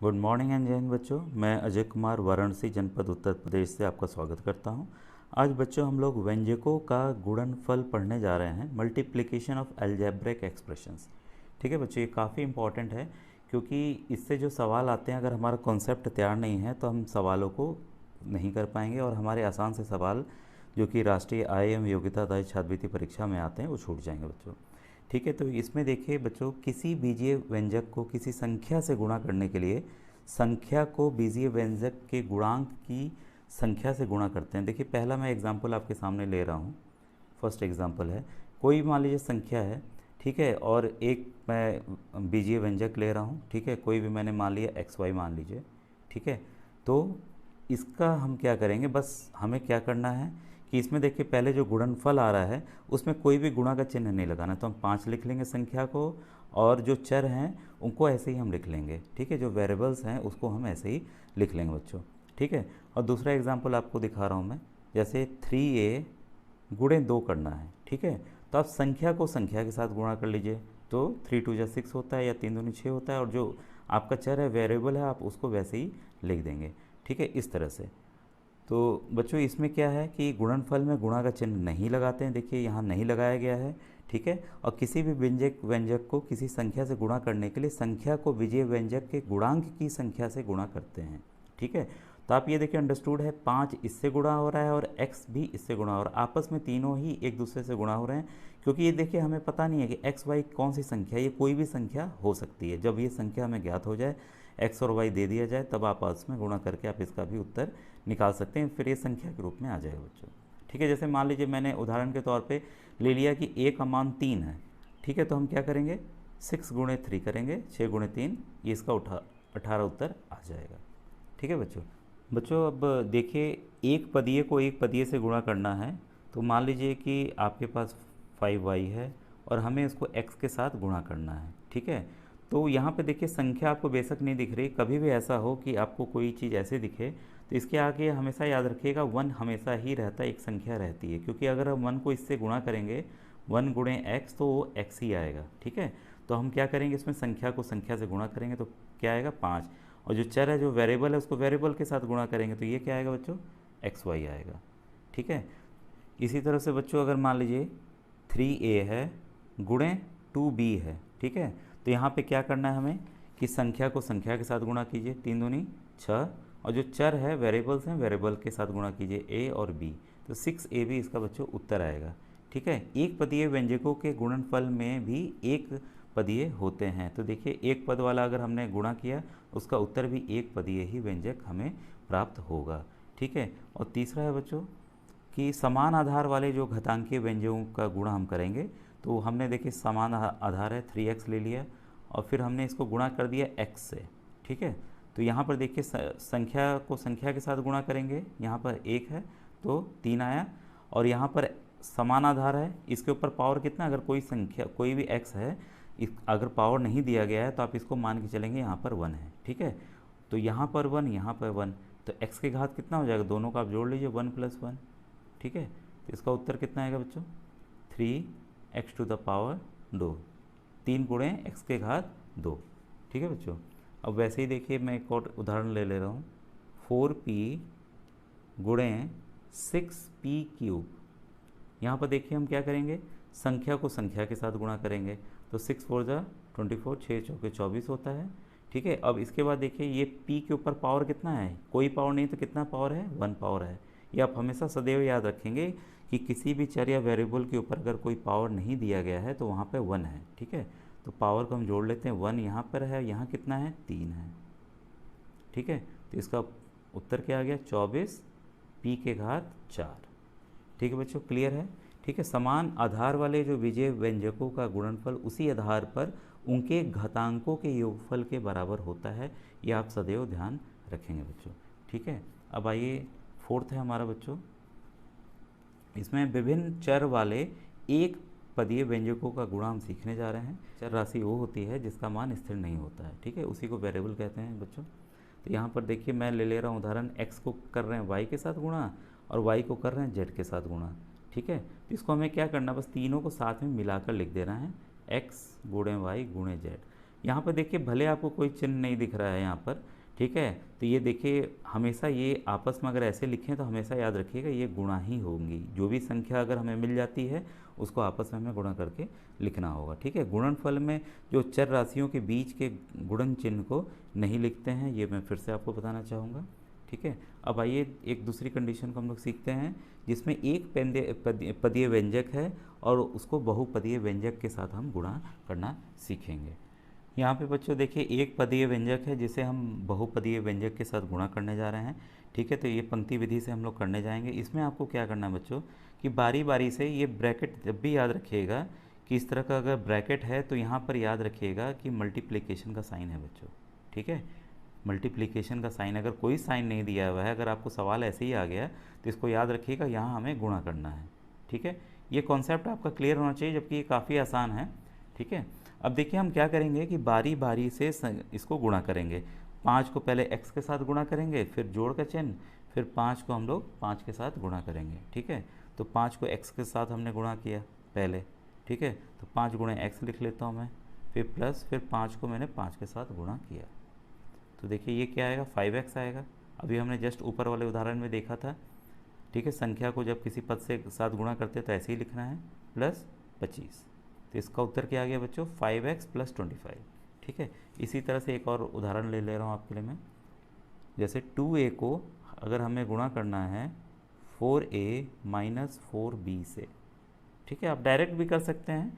Good morning and जय हिंद बच्चों। मैं अजय कुमार वाराणसी जनपद उत्तर प्रदेश से आपका स्वागत करता हूं। आज बच्चों हम लोग व्यंजकों का गुणनफल पढ़ने जा रहे हैं, मल्टीप्लिकेशन ऑफ अलजेब्रिक एक्सप्रेशंस। ठीक है बच्चों, ये काफ़ी इंपॉर्टेंट है क्योंकि इससे जो सवाल आते हैं, अगर हमारा कॉन्सेप्ट तैयार नहीं है तो हम सवालों को नहीं कर पाएंगे और हमारे आसान से सवाल जो कि राष्ट्रीय आय एवं योग्यता आधारित छात्रवृत्ति परीक्षा में आते हैं वो छूट जाएंगे बच्चों। ठीक है, तो इसमें देखिए बच्चों, किसी बीजीय व्यंजक को किसी संख्या से गुणा करने के लिए संख्या को बीजीय व्यंजक के गुणांक की संख्या से गुणा करते हैं। देखिए पहला मैं एग्जांपल आपके सामने ले रहा हूँ। फर्स्ट एग्जांपल है, कोई मान लीजिए संख्या है, ठीक है, और एक मैं बीजीय व्यंजक ले रहा हूँ, ठीक है, कोई भी मैंने मान लिया एक्स वाई मान लीजिए, ठीक है। तो इसका हम क्या करेंगे, बस हमें क्या करना है कि इसमें देखिए पहले जो गुणनफल आ रहा है उसमें कोई भी गुणा का चिन्ह नहीं लगाना, तो हम 5 लिख लेंगे संख्या को, और जो चर हैं उनको ऐसे ही हम लिख लेंगे, ठीक है, जो वेरिएबल्स हैं उसको हम ऐसे ही लिख लेंगे बच्चों, ठीक है। और दूसरा एग्जांपल आपको दिखा रहा हूँ मैं, जैसे 3a गुणे 2 करना है, ठीक है, तो आप संख्या को संख्या के साथ गुणा कर लीजिए, तो 3 2 6 होता है या 3 दूनी 6 होता है, और जो आपका चर है वेरिएबल है आप उसको वैसे ही लिख देंगे, ठीक है, इस तरह से। तो बच्चों इसमें क्या है कि गुणनफल में गुणा का चिन्ह नहीं लगाते हैं, देखिए यहाँ नहीं लगाया गया है, ठीक है। और किसी भी व्यंजक को किसी संख्या से गुणा करने के लिए संख्या को विजय व्यंजक के गुणांक की संख्या से गुणा करते हैं, ठीक है। तो आप ये देखिए अंडरस्टूड है, 5 इससे गुणा हो रहा है और x भी इससे गुणा हो रहा है, आपस में तीनों ही एक दूसरे से गुणा हो रहे हैं, क्योंकि ये देखिए हमें पता नहीं है कि x y कौन सी संख्या है, ये कोई भी संख्या हो सकती है। जब ये संख्या हमें ज्ञात हो जाए, x और y दे दिया जाए, तब आप आपस में गुणा करके आप इसका भी उत्तर निकाल सकते हैं, फिर ये संख्या के रूप में आ जाएगा बच्चों, ठीक है। जैसे मान लीजिए मैंने उदाहरण के तौर पे ले लिया कि a का मान 3 है, ठीक है, तो हम क्या करेंगे 6 गुणे 3 करेंगे, 6 गुणे 3, ये इसका 18 उत्तर आ जाएगा, ठीक है बच्चों। अब देखिए एक पदीय को एक पदीय से गुणा करना है, तो मान लीजिए कि आपके पास 5y है और हमें इसको x के साथ गुणा करना है, ठीक है। तो यहाँ पे देखिए संख्या आपको बेशक नहीं दिख रही, कभी भी ऐसा हो कि आपको कोई चीज़ ऐसे दिखे तो इसके आगे हमेशा याद रखिएगा 1 हमेशा ही रहता है, एक संख्या रहती है, क्योंकि अगर हम 1 को इससे गुणा करेंगे 1 गुणे x तो वो x ही आएगा, ठीक है। तो हम क्या करेंगे, इसमें संख्या को संख्या से गुणा करेंगे तो क्या आएगा 5, और जो चर है जो वेरिएबल है उसको वेरिएबल के साथ गुणा करेंगे तो ये क्या आएगा बच्चों, एक्स वाई आएगा, ठीक है। इसी तरह से बच्चों अगर मान लीजिए 3a है गुणे 2b है, ठीक है, तो यहाँ पे क्या करना है हमें कि संख्या को संख्या के साथ गुणा कीजिए, 3 दूनी 6, और जो चर है वेरिएबल्स हैं वेरिएबल के साथ गुणा कीजिए a और b, तो 6ab इसका बच्चों उत्तर आएगा, ठीक है। एक पदीय व्यंजकों के गुणनफल में भी एक पदीय होते हैं, तो देखिए एक पद वाला अगर हमने गुणा किया उसका उत्तर भी एक पदीय ही व्यंजक हमें प्राप्त होगा, ठीक है। और तीसरा है बच्चों कि समान आधार वाले जो घातांकीय व्यंजकों का गुणा हम करेंगे, तो हमने देखिए समान आधार है 3x ले लिया और फिर हमने इसको गुणा कर दिया x से, ठीक है। तो यहाँ पर देखिए संख्या को संख्या के साथ गुणा करेंगे, यहाँ पर 1 है तो 3 आया, और यहाँ पर समान आधार है, इसके ऊपर पावर कितना, अगर कोई संख्या कोई भी x है, अगर पावर नहीं दिया गया है तो आप इसको मान के चलेंगे यहाँ पर 1 है, ठीक है। तो यहाँ पर 1 यहाँ पर 1, तो x के घात कितना हो जाएगा, दोनों का आप जोड़ लीजिए 1 + 1, ठीक है। तो इसका उत्तर कितना आएगा बच्चों, 3x⁻2, 3 गुणे x के घात 2, ठीक है बच्चों। अब वैसे ही देखिए मैं एक और उदाहरण ले रहा हूँ, 4p गुणे 6p³। यहाँ पर देखिए हम क्या करेंगे, संख्या को संख्या के साथ गुणा करेंगे, तो 6 4 जा 24, 6 चौके 24 होता है, ठीक है। अब इसके बाद देखिए ये p के ऊपर पावर कितना है, कोई पावर नहीं तो कितना पावर है, 1 पावर है। ये आप हमेशा सदैव याद रखेंगे कि किसी भी चर या वेरिएबल के ऊपर अगर कोई पावर नहीं दिया गया है तो वहाँ पे 1 है, ठीक है। तो पावर को हम जोड़ लेते हैं, 1 यहाँ पर है, यहाँ कितना है 3 है, ठीक है। तो इसका उत्तर क्या आ गया 24 p के घात 4, ठीक है बच्चों, क्लियर है, ठीक है। समान आधार वाले जो विजय व्यंजकों का गुणनफल उसी आधार पर उनके घातांकों के योगफल के बराबर होता है, ये आप सदैव ध्यान रखेंगे बच्चों, ठीक है। अब आइए फोर्थ है हमारा बच्चों, इसमें विभिन्न चर वाले एक पदीय व्यंजकों का गुणा हम सीखने जा रहे हैं। चर राशि वो होती है जिसका मान स्थिर नहीं होता है, ठीक है, उसी को वेरिएबल कहते हैं बच्चों। तो यहाँ पर देखिए मैं ले रहा हूँ उदाहरण, x को कर रहे हैं y के साथ गुणा और y को कर रहे हैं z के साथ गुणा, ठीक है। तो इसको हमें क्या करना, बस तीनों को साथ में मिलाकर लिख देना है, x गुणे y गुणे z, यहाँ पर देखिए भले आपको कोई चिन्ह नहीं दिख रहा है यहाँ पर, ठीक है, तो ये देखिए हमेशा ये आपस में अगर ऐसे लिखें तो हमेशा याद रखिएगा ये गुणा ही होंगी। जो भी संख्या अगर हमें मिल जाती है उसको आपस में हमें गुणा करके लिखना होगा, ठीक है। गुणनफल में जो चर राशियों के बीच के गुणन चिन्ह को नहीं लिखते हैं, ये मैं फिर से आपको बताना चाहूँगा, ठीक है। अब आइए एक दूसरी कंडीशन को हम लोग सीखते हैं जिसमें एक पदीय व्यंजक है और उसको बहुपदीय व्यंजक के साथ हम गुणा करना सीखेंगे। यहाँ पे बच्चों देखिए एक पदीय व्यंजक है जिसे हम बहुपदीय व्यंजक के साथ गुणा करने जा रहे हैं, ठीक है। तो ये पंक्ति विधि से हम लोग करने जाएंगे। इसमें आपको क्या करना है बच्चों कि बारी बारी से ये ब्रैकेट जब भी याद रखिएगा कि इस तरह का अगर ब्रैकेट है तो यहाँ पर याद रखिएगा कि मल्टीप्लिकेशन का साइन है बच्चों, ठीक है। मल्टीप्लिकेशन का साइन, अगर कोई साइन नहीं दिया हुआ है, अगर आपको सवाल ऐसे ही आ गया तो इसको याद रखिएगा, यहाँ हमें गुणा करना है, ठीक है। ये कॉन्सेप्ट आपका क्लियर होना चाहिए, जबकि ये काफ़ी आसान है, ठीक है। अब देखिए हम क्या करेंगे कि बारी बारी से इसको गुणा करेंगे। 5 को पहले x के साथ गुणा करेंगे, फिर जोड़ का चिन्ह, फिर 5 को हम लोग 5 के साथ गुणा करेंगे, ठीक है। तो 5 को x के साथ हमने गुणा किया पहले, ठीक है, तो 5 गुणे x लिख लेता हूँ मैं, फिर प्लस, फिर 5 को मैंने 5 के साथ गुणा किया, तो देखिए ये क्या आएगा, 5x आएगा। अभी हमने जस्ट ऊपर वाले उदाहरण में देखा था, ठीक है। संख्या को जब किसी पद से साथ गुणा करते तो ऐसे ही लिखना है, प्लस 25। तो इसका उत्तर क्या आ गया बच्चों, 5x + 25, ठीक है। इसी तरह से एक और उदाहरण ले रहा हूँ आपके लिए मैं, जैसे 2a को अगर हमें गुणा करना है 4a - 4b से, ठीक है। आप डायरेक्ट भी कर सकते हैं,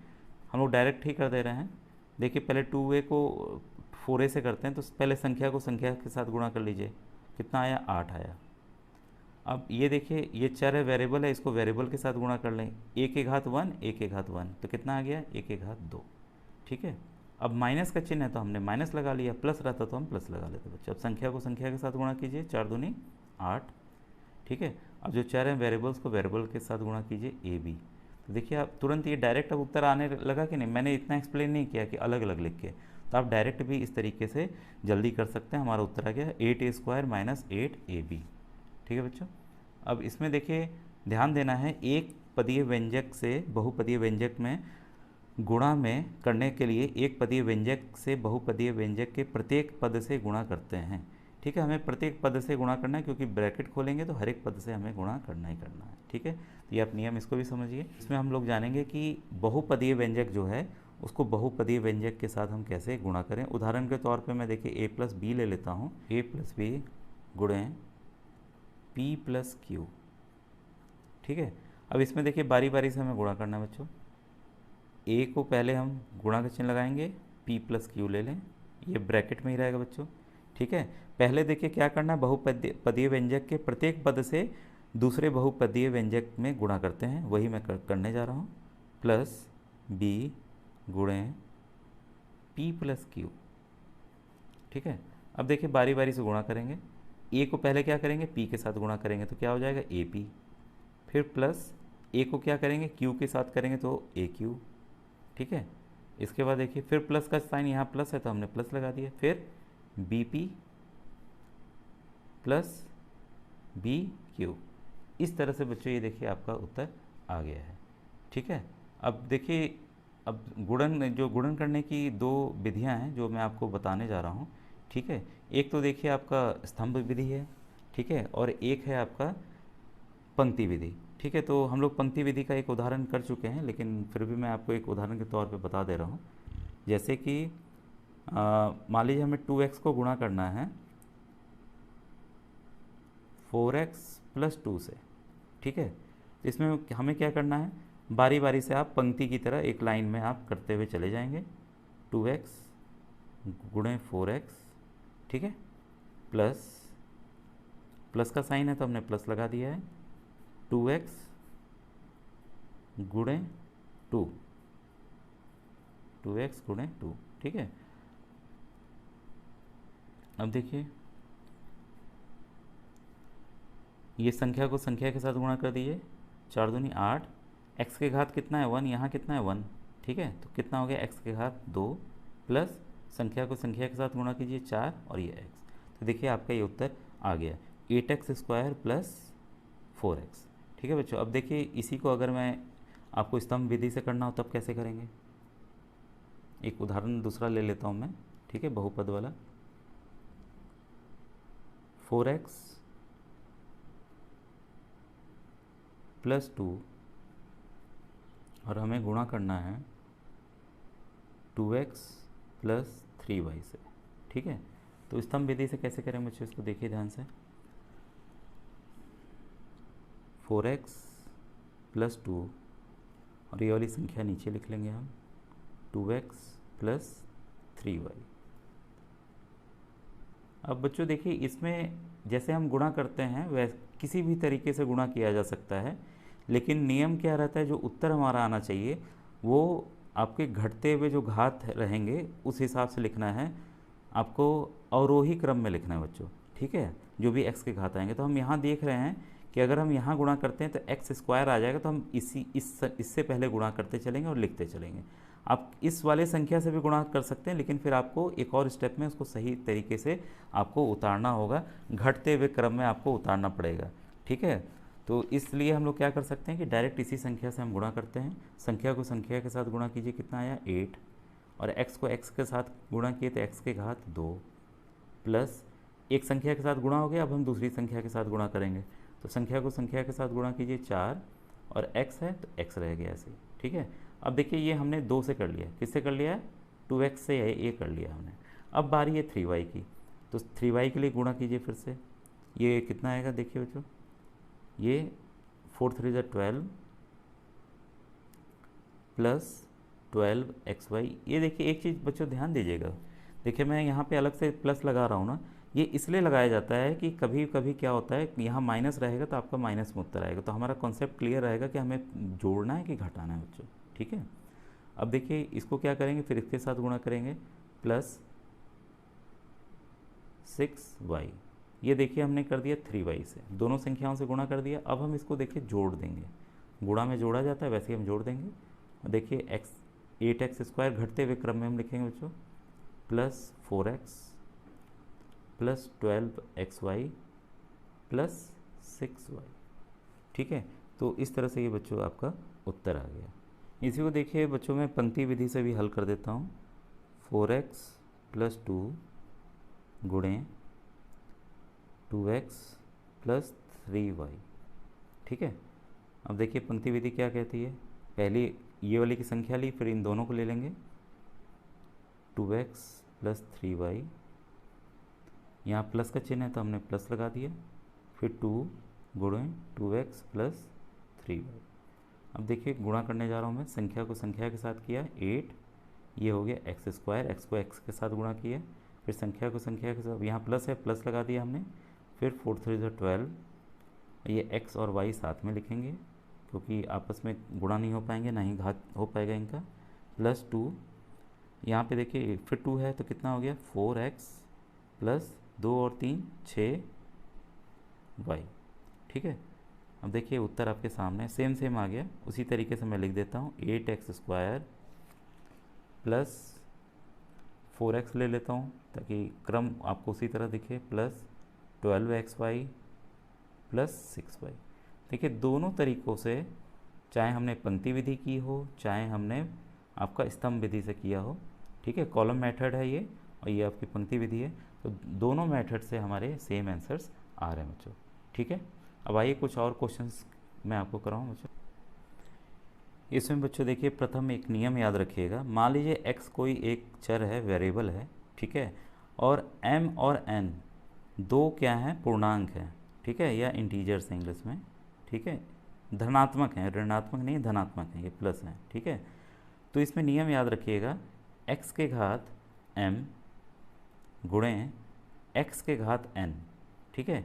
हम लोग डायरेक्ट ही कर दे रहे हैं। देखिए पहले 2a को 4a से करते हैं, तो पहले संख्या को संख्या के साथ गुणा कर लीजिए, कितना आया, 8 आया। अब ये देखिए ये चर है, वेरिएबल है, इसको वेरिएबल के साथ गुणा कर लें, a के घात 1 a के घात 1, तो कितना आ गया, a के घात 2, ठीक है। अब माइनस का चिन्ह है तो हमने माइनस लगा लिया, प्लस रहता तो हम प्लस लगा लेते बच्चे। अब संख्या को संख्या के साथ गुणा कीजिए, 4 दूनी 8, ठीक है। अब जो चर है वेरिएबल्स को वेरिएबल के साथ गुणा कीजिए, ab। तो देखिए आप तुरंत ये डायरेक्ट अब उत्तर आने लगा कि नहीं, मैंने इतना एक्सप्लेन नहीं किया कि अलग अलग लिख के, तो आप डायरेक्ट भी इस तरीके से जल्दी कर सकते हैं। हमारा उत्तर आ गया 8a² - 8ab, ठीक है बच्चों। अब इसमें देखिए ध्यान देना है, एक पदीय व्यंजक से बहुपदीय व्यंजक में गुणा में करने के लिए एक पदीय व्यंजक से बहुपदीय व्यंजक के प्रत्येक पद से गुणा करते हैं, ठीक है। हमें प्रत्येक पद से गुणा करना है क्योंकि ब्रैकेट खोलेंगे तो हर एक पद से हमें गुणा करना ही करना है, ठीक है। तो ये आप नियम इसको भी समझिए। इसमें हम लोग जानेंगे कि बहुपदीय व्यंजक जो है उसको बहुपदीय व्यंजक के साथ हम कैसे गुणा करें। उदाहरण के तौर पे मैं देखिए a + b ले लेता हूँ, a + b गुणे p + q, ठीक है। अब इसमें देखिए बारी बारी से हमें गुणा करना है बच्चों। a को पहले हम गुणा का चिन्ह लगाएंगे, p + q ले लें, ये ब्रैकेट में ही रहेगा बच्चों, ठीक है। पहले देखिए क्या करना है, बहुपदीय व्यंजक के प्रत्येक पद से दूसरे बहुपदीय व्यंजक में गुणा करते हैं, वही मैं करने जा रहा हूँ, प्लस b गुणे p + q, ठीक है। अब देखिए बारी बारी से गुणा करेंगे, a को पहले क्या करेंगे, p के साथ गुणा करेंगे तो क्या हो जाएगा, ap, फिर प्लस a को क्या करेंगे, q के साथ करेंगे तो aq, ठीक है। इसके बाद देखिए फिर प्लस का साइन, यहाँ प्लस है तो हमने प्लस लगा दिया, फिर bp + bq। इस तरह से बच्चों ये देखिए आपका उत्तर आ गया है, ठीक है। अब देखिए अब गुणन करने की दो विधियां हैं जो मैं आपको बताने जा रहा हूँ, ठीक है। एक तो देखिए आपका स्तंभ विधि है, ठीक है, और एक है आपका पंक्ति विधि, ठीक है। तो हम लोग पंक्ति विधि का एक उदाहरण कर चुके हैं, लेकिन फिर भी मैं आपको एक उदाहरण के तौर पे बता दे रहा हूँ। जैसे कि मान लीजिए हमें 2x को गुणा करना है 4x + 2 से, ठीक है। तो इसमें हमें क्या करना है, बारी बारी से आप पंक्ति की तरह एक लाइन में आप करते हुए चले जाएंगे, 2x गुणे 4x, ठीक है, प्लस का साइन है तो हमने प्लस लगा दिया है, 2x गुणे 2, 2x गुणे 2, ठीक है। अब देखिए ये संख्या को संख्या के साथ गुणा कर दीजिए, 4 दूनी 8, x के घात कितना है 1, यहाँ कितना है 1, ठीक है। तो कितना हो गया, x के घात 2 प्लस संख्या को संख्या के साथ गुणा कीजिए 4 और ये x, तो देखिए आपका ये उत्तर आ गया 8x² + 4x, ठीक है बच्चों। अब देखिए इसी को अगर मैं आपको स्तंभ विधि से करना हो तब कैसे करेंगे, एक उदाहरण दूसरा ले लेता हूँ मैं, ठीक है, बहुपद वाला। 4x प्लस 2 और हमें गुणा करना है 2x प्लस 3y से, ठीक है। तो स्तंभ विधि से कैसे करें मुझे इसको देखिए ध्यान से। 4x प्लस 2 और ये वाली संख्या नीचे लिख लेंगे हम, 2x प्लस 3y। अब बच्चों देखिए, इसमें जैसे हम गुणा करते हैं वैसे किसी भी तरीके से गुणा किया जा सकता है, लेकिन नियम क्या रहता है, जो उत्तर हमारा आना चाहिए वो आपके घटते हुए जो घात रहेंगे उस हिसाब से लिखना है, आपको अवरोही क्रम में लिखना है बच्चों, ठीक है। जो भी x के घात आएंगे, तो हम यहाँ देख रहे हैं कि अगर हम यहाँ गुणा करते हैं तो x स्क्वायर आ जाएगा, तो हम इससे पहले गुणा करते चलेंगे और लिखते चलेंगे। आप इस वाले संख्या से भी गुणा कर सकते हैं, लेकिन फिर आपको एक और स्टेप में उसको सही तरीके से आपको उतारना होगा, घटते हुए क्रम में आपको उतारना पड़ेगा, ठीक है। तो इसलिए हम लोग क्या कर सकते हैं कि डायरेक्ट इसी संख्या से हम गुणा करते हैं। संख्या को संख्या के साथ गुणा कीजिए, कितना आया 8, और x को x के साथ गुणा किए तो x के घात 2, प्लस एक संख्या के साथ गुणा हो गया, अब हम दूसरी संख्या के साथ गुणा करेंगे, तो संख्या को संख्या के साथ गुणा कीजिए 4, और x है तो x रह गया ऐसे, ठीक है। अब देखिए ये हमने 2 से कर लिया, किससे कर लिया, 2x से ये कर लिया हमने। अब बारी है 3y की, तो 3y के लिए गुणा कीजिए फिर से, ये कितना आएगा देखिए बच्चों, ये 4 3 12 प्लस 12xy। ये देखिए एक चीज़ बच्चों ध्यान दीजिएगा, देखिए मैं यहाँ पे अलग से प्लस लगा रहा हूँ ना, ये इसलिए लगाया जाता है कि कभी कभी क्या होता है, यहाँ माइनस रहेगा तो आपका माइनस में उत्तर आएगा, तो हमारा कॉन्सेप्ट क्लियर रहेगा कि हमें जोड़ना है कि घटाना है बच्चों, ठीक है। अब देखिए इसको क्या करेंगे, फिर इसके साथ गुणा करेंगे, प्लस 6y। ये देखिए हमने कर दिया 3y से, दोनों संख्याओं से गुणा कर दिया। अब हम इसको देखिए जोड़ देंगे, गुणा में जोड़ा जाता है वैसे ही हम जोड़ देंगे। देखिए 8x स्क्वायर घटते हुए क्रम में हम लिखेंगे बच्चों, plus 4x plus 12xy plus 6y, ठीक है। तो इस तरह से ये बच्चों आपका उत्तर आ गया। इसी को देखिए बच्चों मैं पंक्ति विधि से भी हल कर देता हूँ। 4x प्लस 2 गुणे 2x प्लस 3y, ठीक है। अब देखिए पंक्ति विधि क्या कहती है, पहली ये वाली की संख्या ली, फिर इन दोनों को ले लेंगे, 2x प्लस 3y, यहाँ प्लस का चिन्ह है तो हमने प्लस लगा दिया, फिर 2 गुणे 2x प्लस 3y। अब देखिए गुणा करने जा रहा हूँ मैं, संख्या को संख्या के साथ किया 8, ये हो गया x स्क्वायर, x को x के साथ गुणा किया, फिर संख्या को संख्या के साथ, यहाँ प्लस है प्लस लगा दिया हमने, फिर 4 3 12, ये x और y साथ में लिखेंगे क्योंकि आपस में गुणा नहीं हो पाएंगे, ना ही घात हो पाएगा इनका, प्लस 2, यहाँ पे देखिए फिर 2 है तो कितना हो गया 4x प्लस 2 और 3 6y, ठीक है। अब देखिए उत्तर आपके सामने सेम आ गया, उसी तरीके से मैं लिख देता हूँ 8x स्क्वायर प्लस 4x ले लेता हूँ ताकि क्रम आपको उसी तरह दिखे, प्लस 12xy प्लस 6y। देखिए दोनों तरीक़ों से, चाहे हमने पंक्ति विधि की हो चाहे हमने आपका स्तंभ विधि से किया हो, ठीक है, कॉलम मेथड है ये और ये आपकी पंक्ति विधि है, तो दोनों मेथड से हमारे सेम आंसर्स आ रहे हैं बच्चों, ठीक है। अब आइए कुछ और क्वेश्चंस मैं आपको कराऊँ बच्चों। इसमें बच्चों देखिए प्रथम एक नियम याद रखिएगा, मान लीजिए x कोई एक चर है, वेरिएबल है, ठीक है, और m और n दो क्या हैं, पूर्णांक हैं, ठीक है, या इंटीजर्स हैं इंग्लिश में, ठीक है, धनात्मक हैं, ऋणात्मक नहीं धनात्मक हैं, ये प्लस हैं, ठीक है। तो इसमें नियम याद रखिएगा, x के घात m गुणे x के घात n, ठीक है।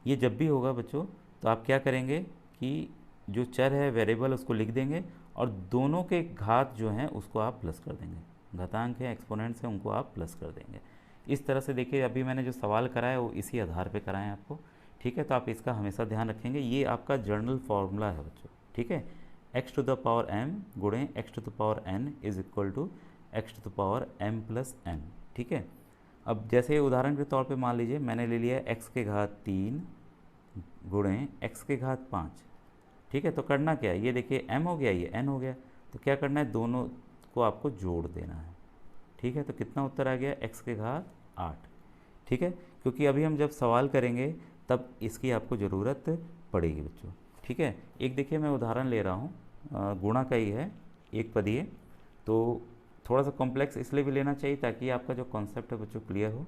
ये जब भी होगा बच्चों तो आप क्या करेंगे कि जो चर है वेरिएबल उसको लिख देंगे और दोनों के घात जो हैं उसको आप प्लस कर देंगे, घातांक है एक्सपोनेंट्स हैं उनको आप प्लस कर देंगे। इस तरह से देखिए अभी मैंने जो सवाल कराया वो इसी आधार पे कराए आपको, ठीक है। तो आप इसका हमेशा ध्यान रखेंगे, ये आपका जर्नल फार्मूला है बच्चों, ठीक है। x to the power m गुणे x to the power n is equal to x to the power m plus n, ठीक है। अब जैसे उदाहरण के तौर पे मान लीजिए मैंने ले लिया x के घात 3 गुणे x के घात 5, ठीक है। तो करना क्या है, ये देखिए m हो गया, ये n हो गया, तो क्या करना है, दोनों को आपको जोड़ देना है, ठीक है, तो कितना उत्तर आ गया, x के घात 8। ठीक है, क्योंकि अभी हम जब सवाल करेंगे तब इसकी आपको ज़रूरत पड़ेगी बच्चों। ठीक है, एक देखिए मैं उदाहरण ले रहा हूँ, गुणा का ही है, एक पदीय, तो थोड़ा सा कॉम्प्लेक्स इसलिए भी लेना चाहिए ताकि आपका जो कॉन्सेप्ट है बच्चों क्लियर हो।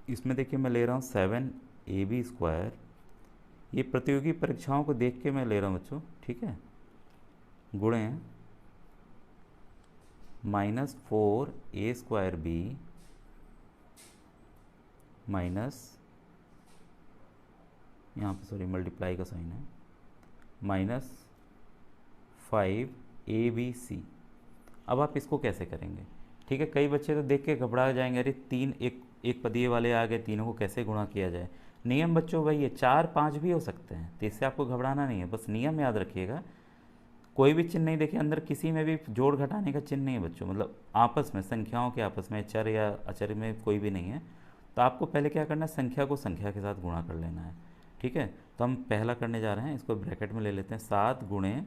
इसमें देखिए मैं ले रहा हूँ 7ab², ये प्रतियोगी परीक्षाओं को देख के मैं ले रहा हूँ बच्चों, ठीक है, गुणे -4a²b माइनस, यहाँ पे सॉरी मल्टीप्लाई का साइन है, -5abc। अब आप इसको कैसे करेंगे? ठीक है, कई बच्चे तो देख के घबरा जाएंगे, अरे तीन एक पदीय वाले आ गए, तीनों को कैसे गुणा किया जाए। नियम बच्चों वही है, 4 5 भी हो सकते हैं, तो इससे आपको घबराना नहीं है, बस नियम याद रखिएगा। कोई भी चिन्ह नहीं, देखिए अंदर किसी में भी जोड़ घटाने का चिन्ह नहीं है बच्चों, मतलब आपस में संख्याओं के आपस में, चर या अचर में कोई भी नहीं है। तो आपको पहले क्या करना है, संख्या को संख्या के साथ गुणा कर लेना है। ठीक है, तो हम पहला करने जा रहे हैं, इसको ब्रैकेट में ले लेते हैं, 7 गुणे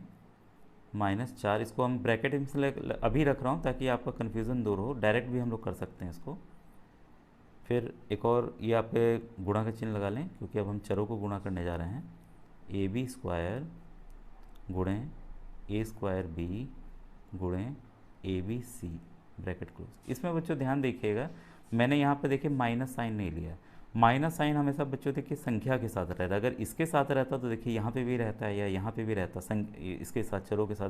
-4, इसको हम ब्रैकेट में अभी रख रहा हूँ ताकि आपका कन्फ्यूज़न दूर हो, डायरेक्ट भी हम लोग कर सकते हैं इसको। फिर एक और ये आप गुणा का चिन्ह लगा लें, क्योंकि अब हम चरों को गुणा करने जा रहे हैं, ab² गुणे a²b गुणे abc, ब्रैकेट क्लोज। इसमें बच्चों ध्यान देखिएगा, मैंने यहाँ पे देखिए माइनस साइन नहीं लिया। माइनस साइन हमेशा बच्चों देखिए संख्या के साथ रहता है, अगर इसके साथ रहता तो देखिए यहाँ पे भी रहता है या यहाँ पे भी रहता, इसके साथ, चरों के साथ,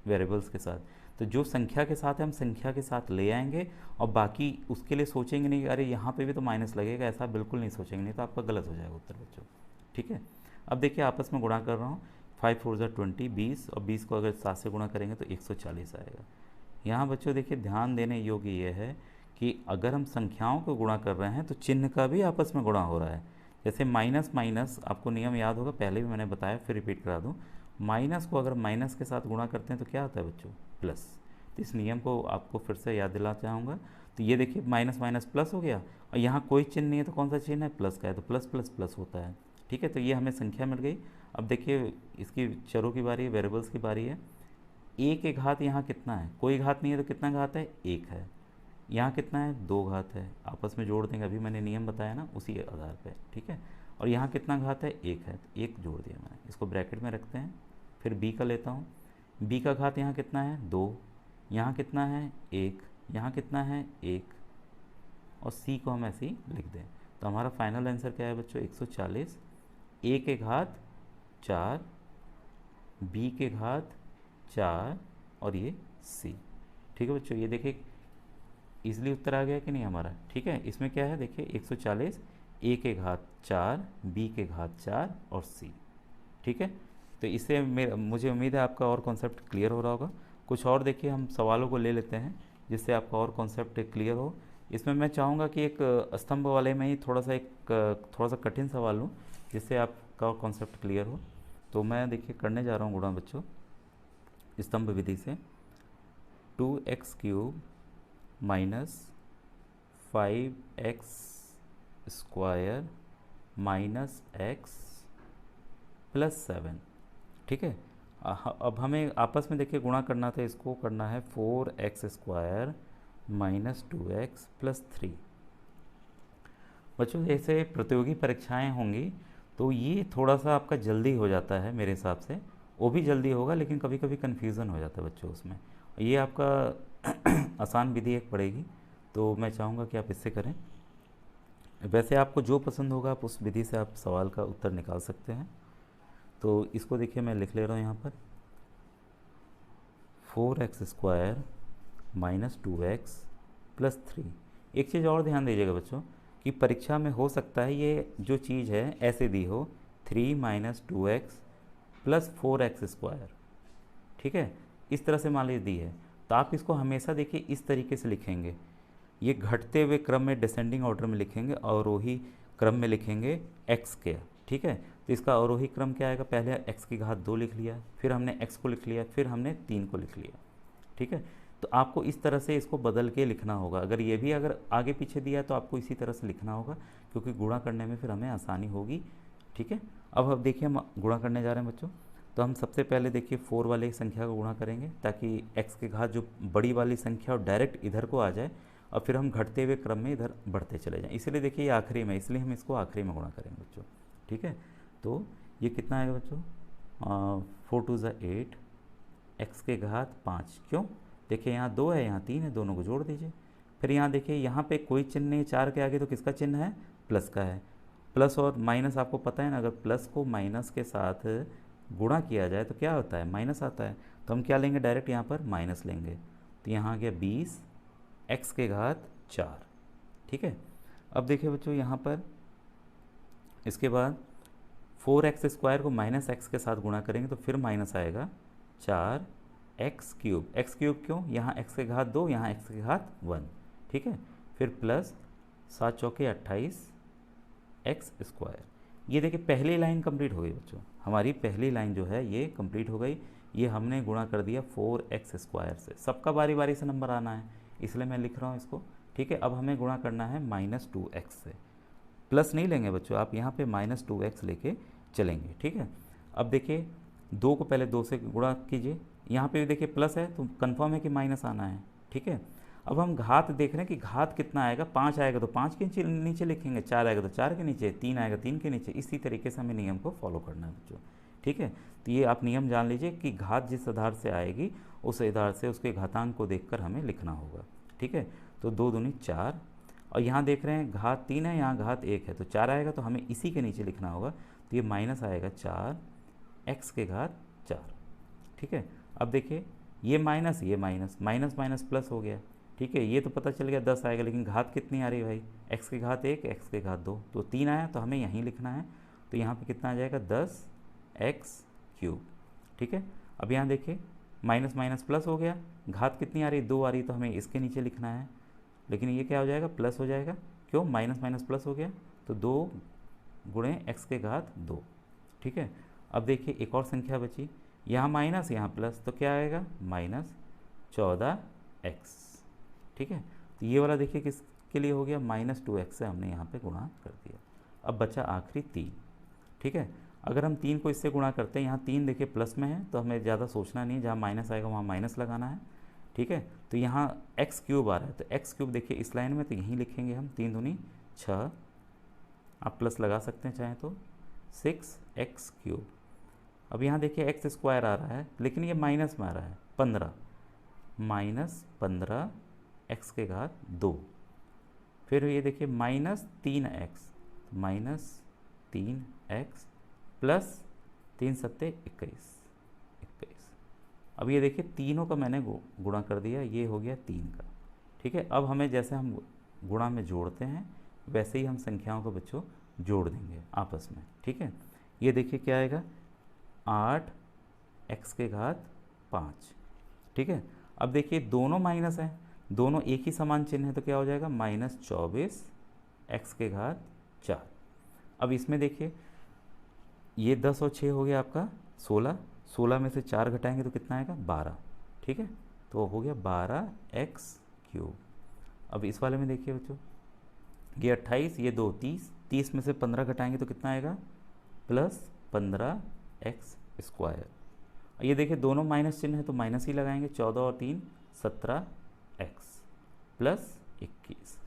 वेरिएबल्स के साथ। तो जो संख्या के साथ है हम संख्या के साथ ले आएंगे, और बाकी उसके लिए सोचेंगे नहीं अरे यहाँ पे भी तो माइनस लगेगा, ऐसा बिल्कुल नहीं सोचेंगे, नहीं तो आपका गलत हो जाएगा उत्तर बच्चों। ठीक है, अब देखिए आपस में गुणा कर रहा हूँ, 5 4 20, 20, और 20 को अगर 7 से गुणा करेंगे तो 140 आएगा। यहाँ बच्चों देखिए ध्यान देने योग्य ये है कि अगर हम संख्याओं को गुणा कर रहे हैं तो चिन्ह का भी आपस में गुणा हो रहा है। जैसे माइनस माइनस, आपको नियम याद होगा, पहले भी मैंने बताया, फिर रिपीट करा दूँ, माइनस को अगर माइनस के साथ गुणा करते हैं तो क्या होता है बच्चों, प्लस। तो इस नियम को आपको फिर से याद दिलाना चाहूँगा। तो ये देखिए माइनस माइनस प्लस हो गया, और यहाँ कोई चिन्ह नहीं है तो कौन सा चिन्ह है, प्लस का है, तो प्लस प्लस प्लस होता है। ठीक है, तो ये हमें संख्या मिल गई। अब देखिए इसकी चरों की बारी है, वेरिएबल्स की बारी है। a के घात यहाँ कितना है, कोई घात नहीं है तो कितना घात है, 1 है। यहाँ कितना है, 2 घात है, आपस में जोड़ देंगे, अभी मैंने नियम बताया ना उसी आधार पे। ठीक है, और यहाँ कितना घात है, 1 है, तो 1 जोड़ दिया मैंने, इसको ब्रैकेट में रखते हैं। फिर b का लेता हूँ, b का घात यहाँ कितना है, 2, यहाँ कितना है, 1, यहाँ कितना है, 1, और c को हम ऐसे ही लिख दें। तो हमारा फाइनल आंसर क्या है बच्चों, 140। a के घात 4, b के घात 4, और ये c। ठीक है बच्चों, ये देखिए इजली उत्तर आ गया कि नहीं हमारा। ठीक है, इसमें क्या है देखिए 140, a के घात 4, b के घात 4 और c। ठीक है, तो इससे मुझे उम्मीद है आपका और कॉन्सेप्ट क्लियर हो रहा होगा। कुछ और देखिए हम सवालों को ले लेते हैं जिससे आपका और कॉन्सेप्ट क्लियर हो। इसमें मैं चाहूँगा कि एक स्तंभ वाले में ही थोड़ा सा कठिन सवाल लूँ जिससे आपका और कॉन्सेप्ट क्लियर हो। तो मैं देखिए करने जा रहा हूँ गुणा बच्चों स्तंभ विधि से, 2x³ minus 5x² minus x plus 7। ठीक है, अब हमें आपस में देखिए गुणा करना था, इसको करना है 4x² माइनस 2x प्लस 3। बच्चों जैसे प्रतियोगी परीक्षाएं होंगी तो ये थोड़ा सा आपका जल्दी हो जाता है मेरे हिसाब से, वो भी जल्दी होगा लेकिन कभी कभी कन्फ्यूज़न हो जाता है बच्चों उसमें। ये आपका आसान विधि एक पड़ेगी, तो मैं चाहूँगा कि आप इससे करें। वैसे आपको जो पसंद होगा आप उस विधि से आप सवाल का उत्तर निकाल सकते हैं। तो इसको देखिए मैं लिख ले रहा हूँ यहाँ पर, 4x² माइनस 2x प्लस 3। एक चीज़ और ध्यान दीजिएगा बच्चों कि परीक्षा में हो सकता है ये जो चीज़ है ऐसे दी हो, 3 माइनस 2x प्लस 4x²। ठीक है, इस तरह से मान लीजिए दी है, तो आप इसको हमेशा देखिए इस तरीके से लिखेंगे, ये घटते हुए क्रम में डिसेंडिंग ऑर्डर में लिखेंगे, अवरोही क्रम में लिखेंगे x के। ठीक है, तो इसका अवरोही क्रम क्या आएगा, पहले x की घात 2 लिख लिया, फिर हमने x को लिख लिया, फिर हमने 3 को लिख लिया। ठीक है, तो आपको इस तरह से इसको बदल के लिखना होगा। अगर ये भी अगर आगे पीछे दिया है तो आपको इसी तरह से लिखना होगा, क्योंकि गुणा करने में फिर हमें आसानी होगी। ठीक है, अब देखिए हम गुणा करने जा रहे हैं बच्चों, तो हम सबसे पहले देखिए 4 वाली संख्या को गुणा करेंगे ताकि x के घात जो बड़ी वाली संख्या और डायरेक्ट इधर को आ जाए और फिर हम घटते हुए क्रम में इधर बढ़ते चले जाएं। इसलिए देखिए ये आखिरी में, इसलिए हम इसको आखिरी में गुणा करेंगे बच्चों। ठीक है, तो ये कितना आएगा बच्चों? 4 2 ज़ा 8, x के घात 5। क्यों? देखिए यहाँ 2 है, यहाँ 3 है, दोनों को जोड़ दीजिए। फिर यहाँ देखिए यहाँ पे कोई चिन्ह नहीं, 4 के आगे, तो किसका चिन्ह है? प्लस का है। प्लस और माइनस आपको पता है ना, अगर प्लस को माइनस के साथ गुणा किया जाए तो क्या होता है? माइनस आता है। तो हम क्या लेंगे? डायरेक्ट यहाँ पर माइनस लेंगे। तो यहाँ आ गया 20 x के घात 4। ठीक है, अब देखिए बच्चों यहाँ पर इसके बाद 4x² को माइनस एक्स के साथ गुणा करेंगे तो फिर माइनस आएगा 4x³ x³ क्यों? यहाँ x के घात 2, यहाँ x के घात 1। ठीक है, फिर प्लस 7 चौके 28 x²। ये देखिए पहली लाइन कंप्लीट हो गई बच्चों, हमारी पहली लाइन जो है ये कंप्लीट हो गई। ये हमने गुणा कर दिया 4x² से। सबका बारी बारी से नंबर आना है, इसलिए मैं लिख रहा हूँ इसको। ठीक है, अब हमें गुणा करना है -2x से। प्लस नहीं लेंगे बच्चों, आप यहाँ पे -2x लेके चलेंगे। ठीक है, अब देखिए 2 को पहले 2 से गुणा कीजिए, यहाँ पे भी देखिए प्लस है तो कंफर्म है कि माइनस आना है। ठीक है, अब हम घात देख रहे हैं कि घात कितना आएगा। 5 आएगा तो 5 के नीचे लिखेंगे, 4 आएगा तो 4 के नीचे, 3 आएगा 3 के नीचे। इसी तरीके से हमें नियम को फॉलो करना है बच्चों। ठीक है, तो ये आप नियम जान लीजिए कि घात जिस आधार से आएगी उस आधार से उसके घातांक को देखकर हमें लिखना होगा। ठीक है, तो 2 दूनी 4, और यहाँ देख रहे हैं घात 3 है, यहाँ घात 1 है, तो 4 आएगा तो हमें इसी के नीचे लिखना होगा। तो ये माइनस आएगा 4x के घात 4। ठीक है, अब देखिए ये माइनस, ये माइनस, माइनस माइनस प्लस हो गया। ठीक है, ये तो पता चल गया 10 आएगा, लेकिन घात कितनी आ रही है भाई? x के घात 1, x के घात 2, तो 3 आया, तो हमें यहीं लिखना है। तो यहाँ पे कितना आ जाएगा? 10x³। ठीक है, अब यहाँ देखिए माइनस माइनस प्लस हो गया, घात कितनी आ रही? 2 आ रही, तो हमें इसके नीचे लिखना है। लेकिन ये क्या हो जाएगा? प्लस हो जाएगा। क्यों? माइनस माइनस प्लस हो गया, तो 2 गुणे x के घात 2। ठीक है, अब देखिए एक और संख्या बची, यहाँ माइनस यहाँ प्लस, तो क्या आएगा? -14x। ठीक है, तो ये वाला देखिए किसके लिए हो गया? -2x से हमने यहाँ पे गुणा कर दिया। अब बचा आखिरी 3। ठीक है, अगर हम 3 को इससे गुणा करते हैं, यहाँ 3 देखिए प्लस में है तो हमें ज़्यादा सोचना नहीं, जहाँ माइनस आएगा वहाँ माइनस लगाना है। ठीक है, तो यहाँ x³ आ रहा है, तो x³ देखिए इस लाइन में, तो यहीं लिखेंगे हम। 3 दूनी 6, आप प्लस लगा सकते हैं चाहें तो, 6x³। अब यहाँ देखिए x² आ रहा है, लेकिन ये माइनस में आ रहा है, 15, -15 x के घात 2। फिर ये देखिए -3x, -3x प्लस 3 सत्ते 21। अब ये देखिए तीनों का मैंने गुणा कर दिया, ये हो गया 3 का। ठीक है, अब हमें जैसे हम गुणा में जोड़ते हैं वैसे ही हम संख्याओं को बच्चों जोड़ देंगे आपस में। ठीक है, ये देखिए क्या आएगा? 8x के घात 5। ठीक है, अब देखिए दोनों माइनस हैं, दोनों एक ही समान चिन्ह है, तो क्या हो जाएगा? -24x के घात 4। अब इसमें देखिए ये 10 और 6 हो गया आपका 16, 16 में से 4 घटाएंगे तो कितना आएगा? 12। ठीक है, तो हो गया 12x³। अब इस वाले में देखिए बच्चों, ये 28, ये 2 30, 30 में से 15 घटाएंगे तो कितना आएगा? +15x²। ये देखिए दोनों माइनस चिन्ह है तो माइनस ही लगाएंगे, 14 और 3 17x प्लस 21।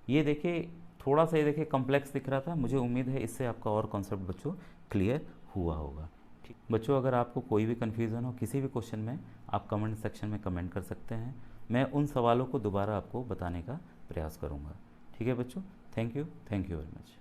ये देखिए थोड़ा सा, ये देखिए कॉम्प्लेक्स दिख रहा था, मुझे उम्मीद है इससे आपका और कॉन्सेप्ट बच्चों क्लियर हुआ होगा। ठीक बच्चों, अगर आपको कोई भी कन्फ्यूज़न हो किसी भी क्वेश्चन में, आप कमेंट सेक्शन में कमेंट कर सकते हैं। मैं उन सवालों को दोबारा आपको बताने का प्रयास करूँगा। ठीक है बच्चों, थैंक यू वेरी मच।